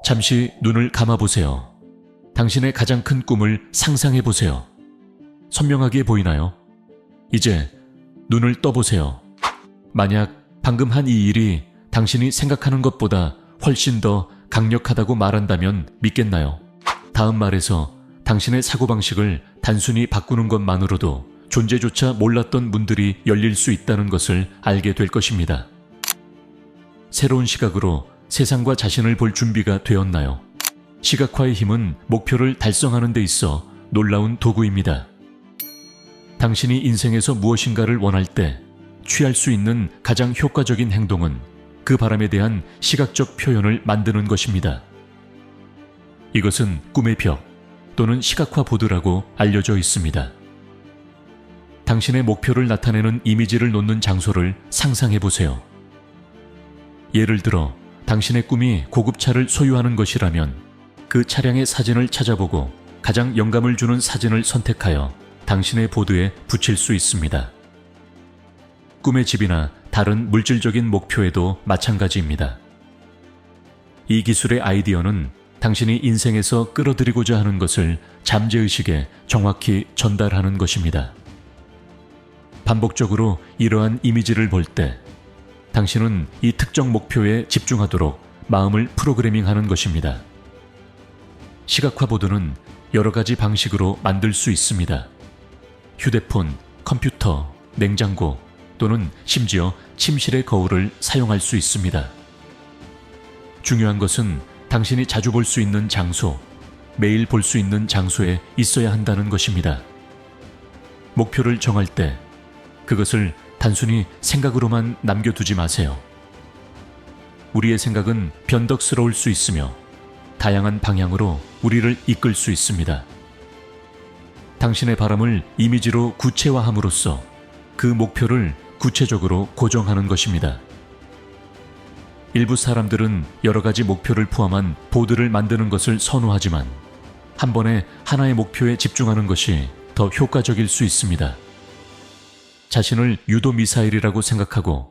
잠시 눈을 감아보세요. 당신의 가장 큰 꿈을 상상해보세요. 선명하게 보이나요? 이제 눈을 떠보세요. 만약 방금 한 이 일이 당신이 생각하는 것보다 훨씬 더 강력하다고 말한다면 믿겠나요? 다음 말에서 당신의 사고방식을 단순히 바꾸는 것만으로도 존재조차 몰랐던 문들이 열릴 수 있다는 것을 알게 될 것입니다. 새로운 시각으로 세상과 자신을 볼 준비가 되었나요? 시각화의 힘은 목표를 달성하는 데 있어 놀라운 도구입니다. 당신이 인생에서 무엇인가를 원할 때 취할 수 있는 가장 효과적인 행동은 그 바람에 대한 시각적 표현을 만드는 것입니다. 이것은 꿈의 벽 또는 시각화 보드라고 알려져 있습니다. 당신의 목표를 나타내는 이미지를 놓는 장소를 상상해 보세요. 예를 들어 당신의 꿈이 고급차를 소유하는 것이라면 그 차량의 사진을 찾아보고 가장 영감을 주는 사진을 선택하여 당신의 보드에 붙일 수 있습니다. 꿈의 집이나 다른 물질적인 목표에도 마찬가지입니다. 이 기술의 아이디어는 당신이 인생에서 끌어들이고자 하는 것을 잠재의식에 정확히 전달하는 것입니다. 반복적으로 이러한 이미지를 볼 때 당신은 이 특정 목표에 집중하도록 마음을 프로그래밍하는 것입니다. 시각화 보드는 여러 가지 방식으로 만들 수 있습니다. 휴대폰, 컴퓨터, 냉장고 또는 심지어 침실의 거울을 사용할 수 있습니다. 중요한 것은 당신이 자주 볼 수 있는 장소, 매일 볼 수 있는 장소에 있어야 한다는 것입니다. 목표를 정할 때 그것을 단순히 생각으로만 남겨두지 마세요. 우리의 생각은 변덕스러울 수 있으며 다양한 방향으로 우리를 이끌 수 있습니다. 당신의 바람을 이미지로 구체화함으로써 그 목표를 구체적으로 고정하는 것입니다. 일부 사람들은 여러 가지 목표를 포함한 보드를 만드는 것을 선호하지만 한 번에 하나의 목표에 집중하는 것이 더 효과적일 수 있습니다. 자신을 유도 미사일이라고 생각하고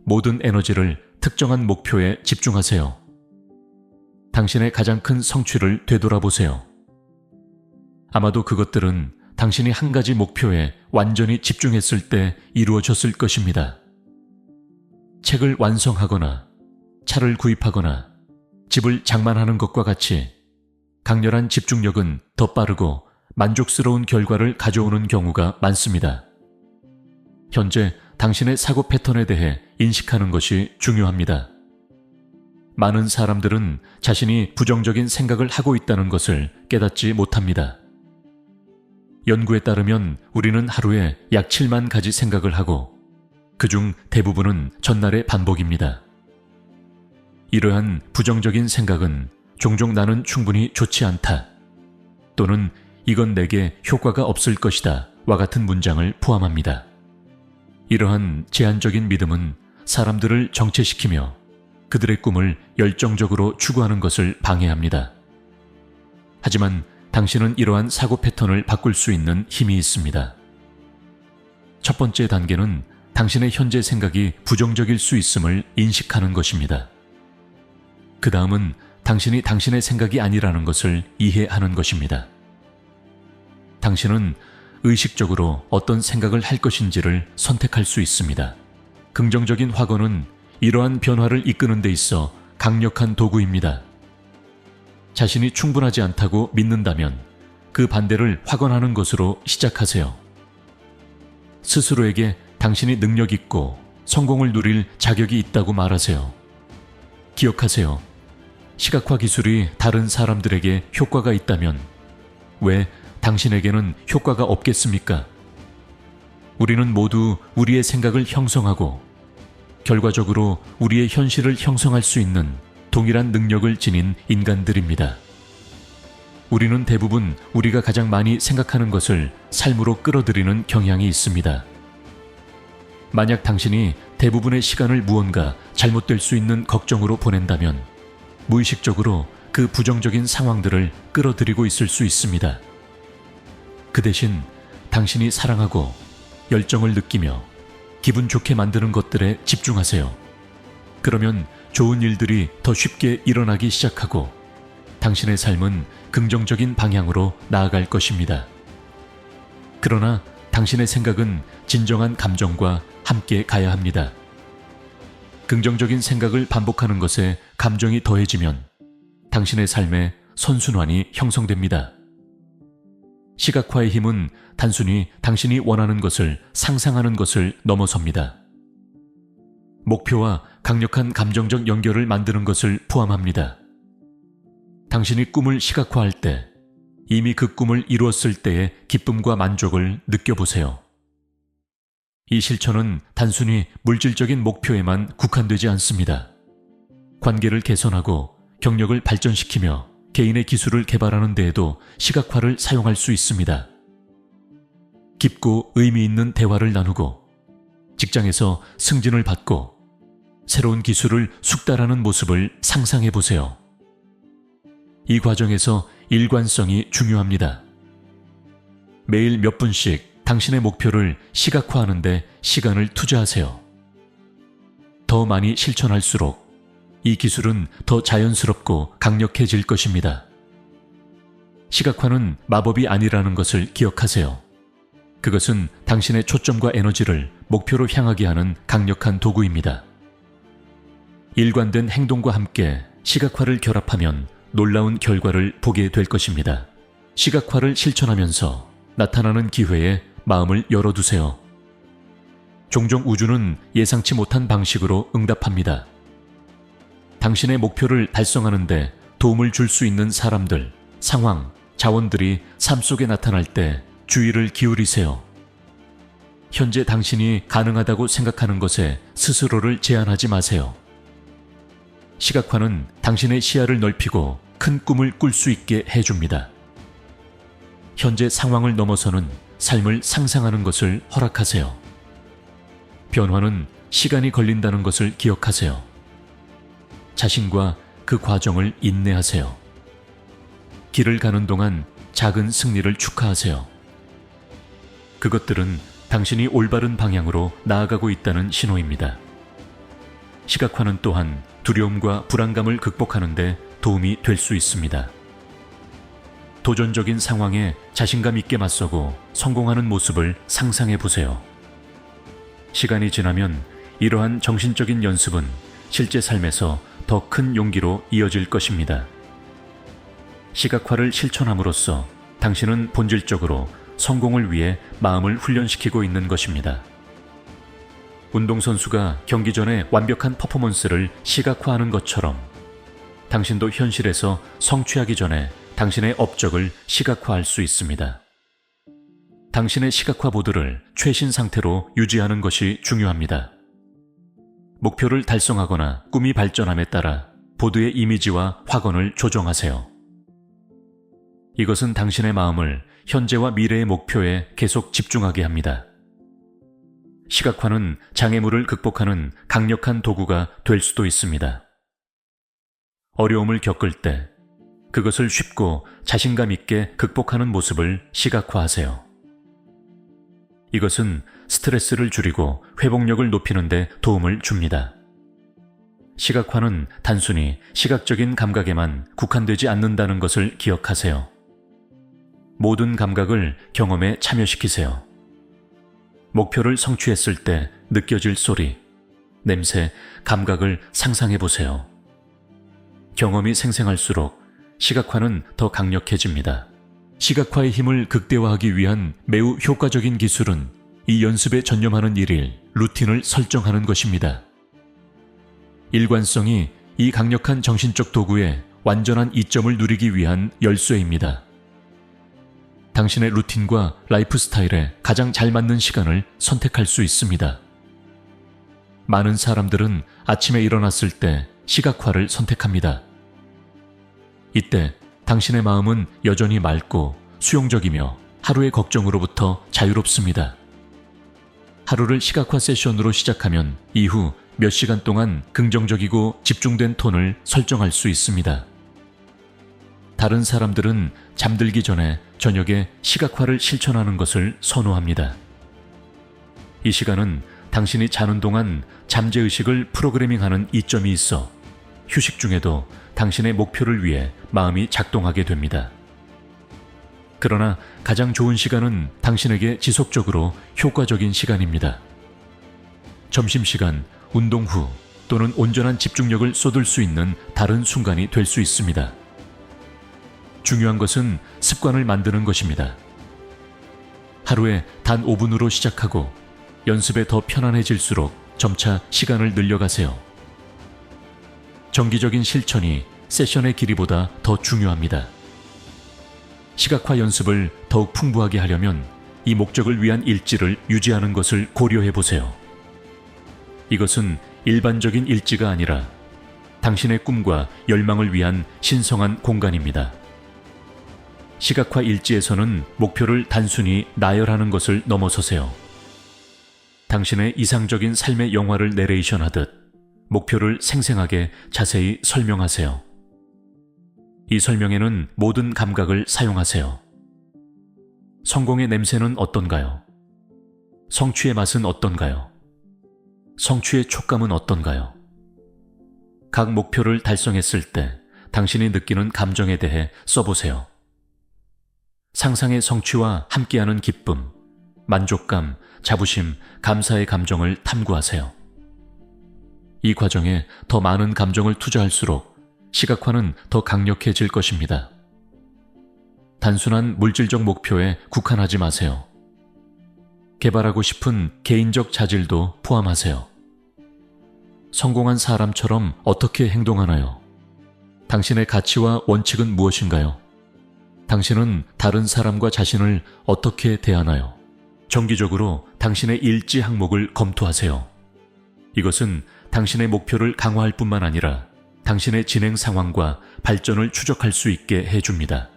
모든 에너지를 특정한 목표에 집중하세요. 당신의 가장 큰 성취를 되돌아보세요. 아마도 그것들은 당신이 한 가지 목표에 완전히 집중했을 때 이루어졌을 것입니다. 책을 완성하거나 차를 구입하거나 집을 장만하는 것과 같이 강렬한 집중력은 더 빠르고 만족스러운 결과를 가져오는 경우가 많습니다. 현재 당신의 사고 패턴에 대해 인식하는 것이 중요합니다. 많은 사람들은 자신이 부정적인 생각을 하고 있다는 것을 깨닫지 못합니다. 연구에 따르면 우리는 하루에 약 7만 가지 생각을 하고 그중 대부분은 전날의 반복입니다. 이러한 부정적인 생각은 종종 나는 충분히 좋지 않다 또는 이건 내게 효과가 없을 것이다 와 같은 문장을 포함합니다. 이러한 제한적인 믿음은 사람들을 정체시키며 그들의 꿈을 열정적으로 추구하는 것을 방해합니다. 하지만 당신은 이러한 사고 패턴을 바꿀 수 있는 힘이 있습니다. 첫 번째 단계는 당신의 현재 생각이 부정적일 수 있음을 인식하는 것입니다. 그 다음은 당신이 당신의 생각이 아니라는 것을 이해하는 것입니다. 당신은 의식적으로 어떤 생각을 할 것인지를 선택할 수 있습니다. 긍정적인 확언은 이러한 변화를 이끄는 데 있어 강력한 도구입니다. 자신이 충분하지 않다고 믿는다면 그 반대를 확언하는 것으로 시작하세요. 스스로에게 당신이 능력 있고 성공을 누릴 자격이 있다고 말하세요. 기억하세요. 시각화 기술이 다른 사람들에게 효과가 있다면 왜 당신에게는 효과가 없겠습니까? 우리는 모두 우리의 생각을 형성하고 결과적으로 우리의 현실을 형성할 수 있는 동일한 능력을 지닌 인간들입니다. 우리는 대부분 우리가 가장 많이 생각하는 것을 삶으로 끌어들이는 경향이 있습니다. 만약 당신이 대부분의 시간을 무언가 잘못될 수 있는 걱정으로 보낸다면 무의식적으로 그 부정적인 상황들을 끌어들이고 있을 수 있습니다. 그 대신 당신이 사랑하고 열정을 느끼며 기분 좋게 만드는 것들에 집중하세요. 그러면 좋은 일들이 더 쉽게 일어나기 시작하고 당신의 삶은 긍정적인 방향으로 나아갈 것입니다. 그러나 당신의 생각은 진정한 감정과 함께 가야 합니다. 긍정적인 생각을 반복하는 것에 감정이 더해지면 당신의 삶에 선순환이 형성됩니다. 시각화의 힘은 단순히 당신이 원하는 것을 상상하는 것을 넘어섭니다. 목표와 강력한 감정적 연결을 만드는 것을 포함합니다. 당신이 꿈을 시각화할 때 이미 그 꿈을 이루었을 때의 기쁨과 만족을 느껴보세요. 이 실천은 단순히 물질적인 목표에만 국한되지 않습니다. 관계를 개선하고 경력을 발전시키며 개인의 기술을 개발하는 데에도 시각화를 사용할 수 있습니다. 깊고 의미 있는 대화를 나누고 직장에서 승진을 받고 새로운 기술을 숙달하는 모습을 상상해 보세요. 이 과정에서 일관성이 중요합니다. 매일 몇 분씩 당신의 목표를 시각화하는 데 시간을 투자하세요. 더 많이 실천할수록 이 기술은 더 자연스럽고 강력해질 것입니다. 시각화는 마법이 아니라는 것을 기억하세요. 그것은 당신의 초점과 에너지를 목표로 향하게 하는 강력한 도구입니다. 일관된 행동과 함께 시각화를 결합하면 놀라운 결과를 보게 될 것입니다. 시각화를 실천하면서 나타나는 기회에 마음을 열어두세요. 종종 우주는 예상치 못한 방식으로 응답합니다. 당신의 목표를 달성하는 데 도움을 줄 수 있는 사람들, 상황, 자원들이 삶 속에 나타날 때 주의를 기울이세요. 현재 당신이 가능하다고 생각하는 것에 스스로를 제한하지 마세요. 시각화는 당신의 시야를 넓히고 큰 꿈을 꿀 수 있게 해줍니다. 현재 상황을 넘어서는 삶을 상상하는 것을 허락하세요. 변화는 시간이 걸린다는 것을 기억하세요. 자신과 그 과정을 인내하세요. 길을 가는 동안 작은 승리를 축하하세요. 그것들은 당신이 올바른 방향으로 나아가고 있다는 신호입니다. 시각화는 또한 두려움과 불안감을 극복하는 데 도움이 될 수 있습니다. 도전적인 상황에 자신감 있게 맞서고 성공하는 모습을 상상해 보세요. 시간이 지나면 이러한 정신적인 연습은 실제 삶에서 더 큰 용기로 이어질 것입니다. 시각화를 실천함으로써 당신은 본질적으로 성공을 위해 마음을 훈련시키고 있는 것입니다. 운동선수가 경기 전에 완벽한 퍼포먼스를 시각화하는 것처럼 당신도 현실에서 성취하기 전에 당신의 업적을 시각화할 수 있습니다. 당신의 시각화 보드를 최신 상태로 유지하는 것이 중요합니다. 목표를 달성하거나 꿈이 발전함에 따라 보드의 이미지와 확언을 조정하세요. 이것은 당신의 마음을 현재와 미래의 목표에 계속 집중하게 합니다. 시각화는 장애물을 극복하는 강력한 도구가 될 수도 있습니다. 어려움을 겪을 때 그것을 쉽고 자신감 있게 극복하는 모습을 시각화하세요. 이것은 스트레스를 줄이고 회복력을 높이는 데 도움을 줍니다. 시각화는 단순히 시각적인 감각에만 국한되지 않는다는 것을 기억하세요. 모든 감각을 경험에 참여시키세요. 목표를 성취했을 때 느껴질 소리, 냄새, 감각을 상상해 보세요. 경험이 생생할수록 시각화는 더 강력해집니다. 시각화의 힘을 극대화하기 위한 매우 효과적인 기술은 이 연습에 전념하는 일일, 루틴을 설정하는 것입니다. 일관성이 이 강력한 정신적 도구의 완전한 이점을 누리기 위한 열쇠입니다. 당신의 루틴과 라이프 스타일에 가장 잘 맞는 시간을 선택할 수 있습니다. 많은 사람들은 아침에 일어났을 때 시각화를 선택합니다. 이때 당신의 마음은 여전히 맑고 수용적이며 하루의 걱정으로부터 자유롭습니다. 하루를 시각화 세션으로 시작하면 이후 몇 시간 동안 긍정적이고 집중된 톤을 설정할 수 있습니다. 다른 사람들은 잠들기 전에 저녁에 시각화를 실천하는 것을 선호합니다. 이 시간은 당신이 자는 동안 잠재의식을 프로그래밍하는 이점이 있어 휴식 중에도 당신의 목표를 위해 마음이 작동하게 됩니다. 그러나 가장 좋은 시간은 당신에게 지속적으로 효과적인 시간입니다. 점심시간, 운동 후 또는 온전한 집중력을 쏟을 수 있는 다른 순간이 될 수 있습니다. 중요한 것은 습관을 만드는 것입니다. 하루에 단 5분으로 시작하고 연습에 더 편안해질수록 점차 시간을 늘려가세요. 정기적인 실천이 세션의 길이보다 더 중요합니다. 시각화 연습을 더욱 풍부하게 하려면 이 목적을 위한 일지를 유지하는 것을 고려해 보세요. 이것은 일반적인 일지가 아니라 당신의 꿈과 열망을 위한 신성한 공간입니다. 시각화 일지에서는 목표를 단순히 나열하는 것을 넘어서세요. 당신의 이상적인 삶의 영화를 내레이션하듯 목표를 생생하게 자세히 설명하세요. 이 설명에는 모든 감각을 사용하세요. 성공의 냄새는 어떤가요? 성취의 맛은 어떤가요? 성취의 촉감은 어떤가요? 각 목표를 달성했을 때 당신이 느끼는 감정에 대해 써보세요. 상상의 성취와 함께하는 기쁨, 만족감, 자부심, 감사의 감정을 탐구하세요. 이 과정에 더 많은 감정을 투자할수록 시각화는 더 강력해질 것입니다. 단순한 물질적 목표에 국한하지 마세요. 개발하고 싶은 개인적 자질도 포함하세요. 성공한 사람처럼 어떻게 행동하나요? 당신의 가치와 원칙은 무엇인가요? 당신은 다른 사람과 자신을 어떻게 대하나요? 정기적으로 당신의 일지 항목을 검토하세요. 이것은 당신의 목표를 강화할 뿐만 아니라 당신의 진행 상황과 발전을 추적할 수 있게 해줍니다.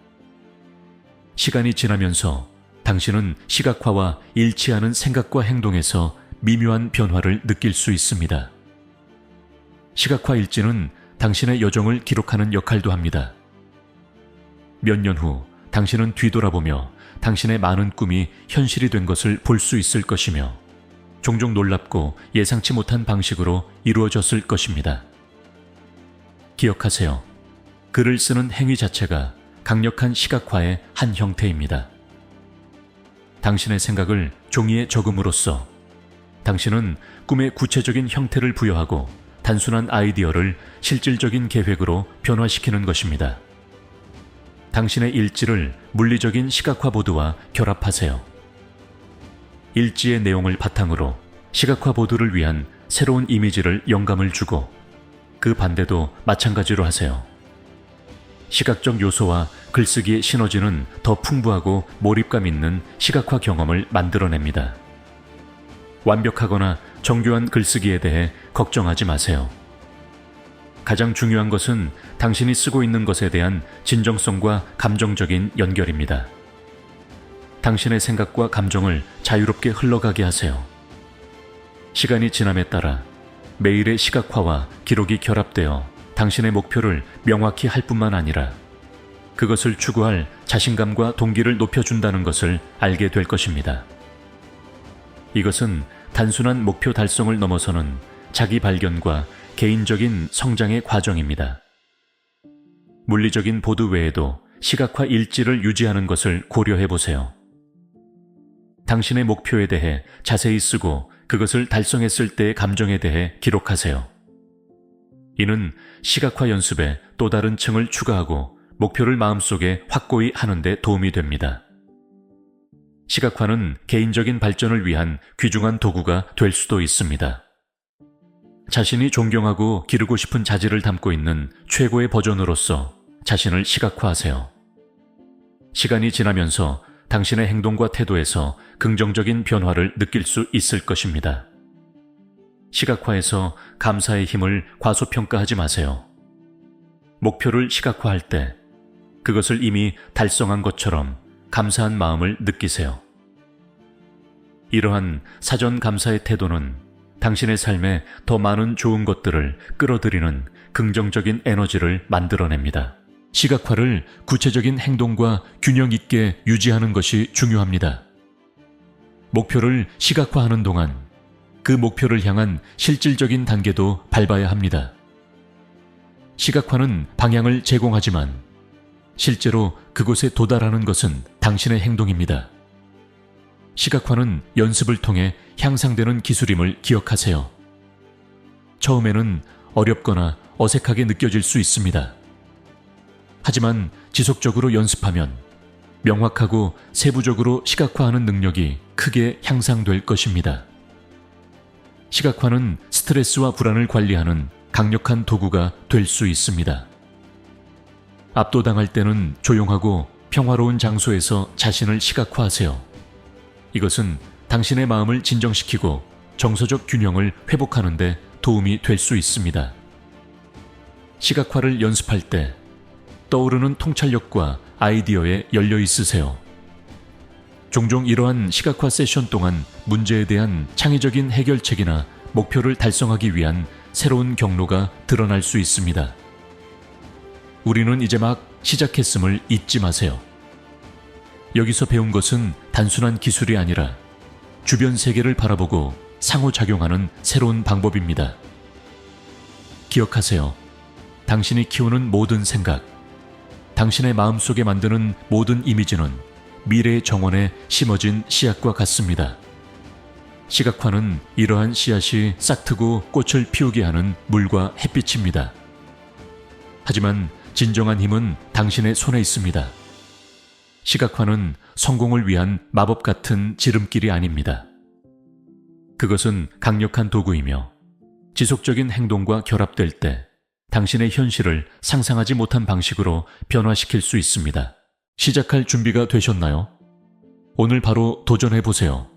시간이 지나면서 당신은 시각화와 일치하는 생각과 행동에서 미묘한 변화를 느낄 수 있습니다. 시각화 일지는 당신의 여정을 기록하는 역할도 합니다. 몇 년 후 당신은 뒤돌아보며 당신의 많은 꿈이 현실이 된 것을 볼 수 있을 것이며 종종 놀랍고 예상치 못한 방식으로 이루어졌을 것입니다. 기억하세요. 글을 쓰는 행위 자체가 강력한 시각화의 한 형태입니다. 당신의 생각을 종이에 적음으로써 당신은 꿈의 구체적인 형태를 부여하고 단순한 아이디어를 실질적인 계획으로 변화시키는 것입니다. 당신의 일지를 물리적인 시각화 보드와 결합하세요. 일지의 내용을 바탕으로 시각화 보드를 위한 새로운 이미지를 영감을 주고 그 반대도 마찬가지로 하세요. 시각적 요소와 글쓰기의 시너지는 더 풍부하고 몰입감 있는 시각화 경험을 만들어냅니다. 완벽하거나 정교한 글쓰기에 대해 걱정하지 마세요. 가장 중요한 것은 당신이 쓰고 있는 것에 대한 진정성과 감정적인 연결입니다. 당신의 생각과 감정을 자유롭게 흘러가게 하세요. 시간이 지남에 따라 매일의 시각화와 기록이 결합되어 당신의 목표를 명확히 할 뿐만 아니라 그것을 추구할 자신감과 동기를 높여준다는 것을 알게 될 것입니다. 이것은 단순한 목표 달성을 넘어서는 자기 발견과 개인적인 성장의 과정입니다. 물리적인 보드 외에도 시각화 일지를 유지하는 것을 고려해 보세요. 당신의 목표에 대해 자세히 쓰고 그것을 달성했을 때의 감정에 대해 기록하세요. 이는 시각화 연습에 또 다른 층을 추가하고 목표를 마음속에 확고히 하는 데 도움이 됩니다. 시각화는 개인적인 발전을 위한 귀중한 도구가 될 수도 있습니다. 자신이 존경하고 기르고 싶은 자질을 담고 있는 최고의 버전으로서 자신을 시각화하세요. 시간이 지나면서 당신의 행동과 태도에서 긍정적인 변화를 느낄 수 있을 것입니다. 시각화에서 감사의 힘을 과소평가하지 마세요. 목표를 시각화할 때 그것을 이미 달성한 것처럼 감사한 마음을 느끼세요. 이러한 사전 감사의 태도는 당신의 삶에 더 많은 좋은 것들을 끌어들이는 긍정적인 에너지를 만들어냅니다. 시각화를 구체적인 행동과 균형 있게 유지하는 것이 중요합니다. 목표를 시각화하는 동안 그 목표를 향한 실질적인 단계도 밟아야 합니다. 시각화는 방향을 제공하지만 실제로 그곳에 도달하는 것은 당신의 행동입니다. 시각화는 연습을 통해 향상되는 기술임을 기억하세요. 처음에는 어렵거나 어색하게 느껴질 수 있습니다. 하지만 지속적으로 연습하면 명확하고 세부적으로 시각화하는 능력이 크게 향상될 것입니다. 시각화는 스트레스와 불안을 관리하는 강력한 도구가 될 수 있습니다. 압도당할 때는 조용하고 평화로운 장소에서 자신을 시각화하세요. 이것은 당신의 마음을 진정시키고 정서적 균형을 회복하는 데 도움이 될 수 있습니다. 시각화를 연습할 때 떠오르는 통찰력과 아이디어에 열려 있으세요. 종종 이러한 시각화 세션 동안 문제에 대한 창의적인 해결책이나 목표를 달성하기 위한 새로운 경로가 드러날 수 있습니다. 우리는 이제 막 시작했음을 잊지 마세요. 여기서 배운 것은 단순한 기술이 아니라 주변 세계를 바라보고 상호작용하는 새로운 방법입니다. 기억하세요. 당신이 키우는 모든 생각, 당신의 마음속에 만드는 모든 이미지는 미래의 정원에 심어진 씨앗과 같습니다. 시각화는 이러한 씨앗이 싹트고 꽃을 피우게 하는 물과 햇빛입니다. 하지만 진정한 힘은 당신의 손에 있습니다. 시각화는 성공을 위한 마법 같은 지름길이 아닙니다. 그것은 강력한 도구이며 지속적인 행동과 결합될 때 당신의 현실을 상상하지 못한 방식으로 변화시킬 수 있습니다. 시작할 준비가 되셨나요? 오늘 바로 도전해보세요.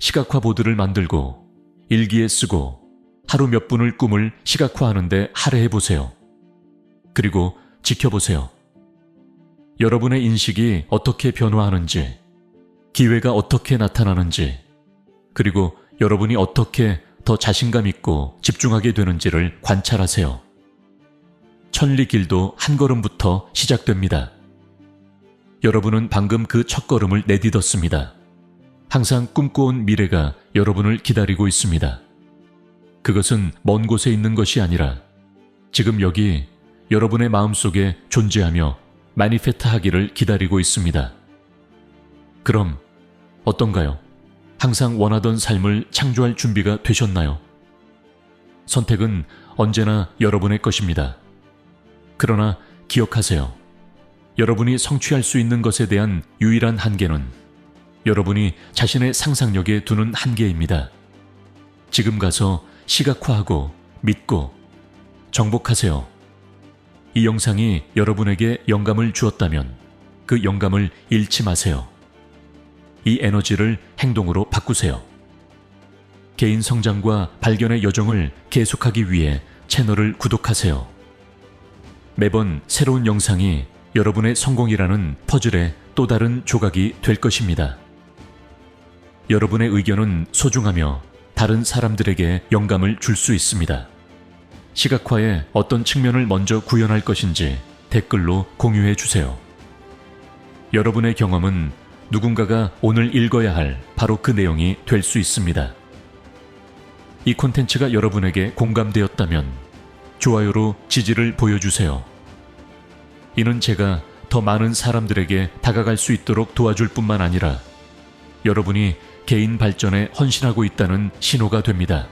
시각화 보드를 만들고 일기에 쓰고 하루 몇 분을 꿈을 시각화하는데 할애해보세요. 그리고 지켜보세요. 여러분의 인식이 어떻게 변화하는지, 기회가 어떻게 나타나는지, 그리고 여러분이 어떻게 더 자신감 있고 집중하게 되는지를 관찰하세요. 천리길도 한 걸음부터 시작됩니다. 여러분은 방금 그 첫걸음을 내딛었습니다. 항상 꿈꿔온 미래가 여러분을 기다리고 있습니다. 그것은 먼 곳에 있는 것이 아니라 지금 여기 여러분의 마음속에 존재하며 마니페트하기를 기다리고 있습니다. 그럼 어떤가요? 항상 원하던 삶을 창조할 준비가 되셨나요? 선택은 언제나 여러분의 것입니다. 그러나 기억하세요. 여러분이 성취할 수 있는 것에 대한 유일한 한계는 여러분이 자신의 상상력에 두는 한계입니다. 지금 가서 시각화하고 믿고 정복하세요. 이 영상이 여러분에게 영감을 주었다면 그 영감을 잃지 마세요. 이 에너지를 행동으로 바꾸세요. 개인 성장과 발견의 여정을 계속하기 위해 채널을 구독하세요. 매번 새로운 영상이 여러분의 성공이라는 퍼즐의 또 다른 조각이 될 것입니다. 여러분의 의견은 소중하며 다른 사람들에게 영감을 줄 수 있습니다. 시각화의 어떤 측면을 먼저 구현할 것인지 댓글로 공유해 주세요. 여러분의 경험은 누군가가 오늘 읽어야 할 바로 그 내용이 될 수 있습니다. 이 콘텐츠가 여러분에게 공감되었다면 좋아요로 지지를 보여주세요. 이는 제가 더 많은 사람들에게 다가갈 수 있도록 도와줄 뿐만 아니라 여러분이 개인 발전에 헌신하고 있다는 신호가 됩니다.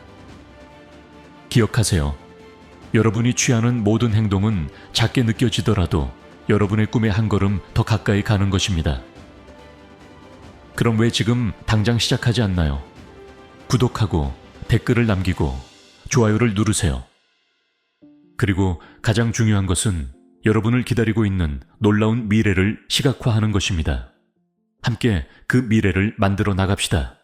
기억하세요. 여러분이 취하는 모든 행동은 작게 느껴지더라도 여러분의 꿈에 한 걸음 더 가까이 가는 것입니다. 그럼 왜 지금 당장 시작하지 않나요? 구독하고 댓글을 남기고 좋아요를 누르세요. 그리고 가장 중요한 것은 여러분을 기다리고 있는 놀라운 미래를 시각화하는 것입니다. 함께 그 미래를 만들어 나갑시다.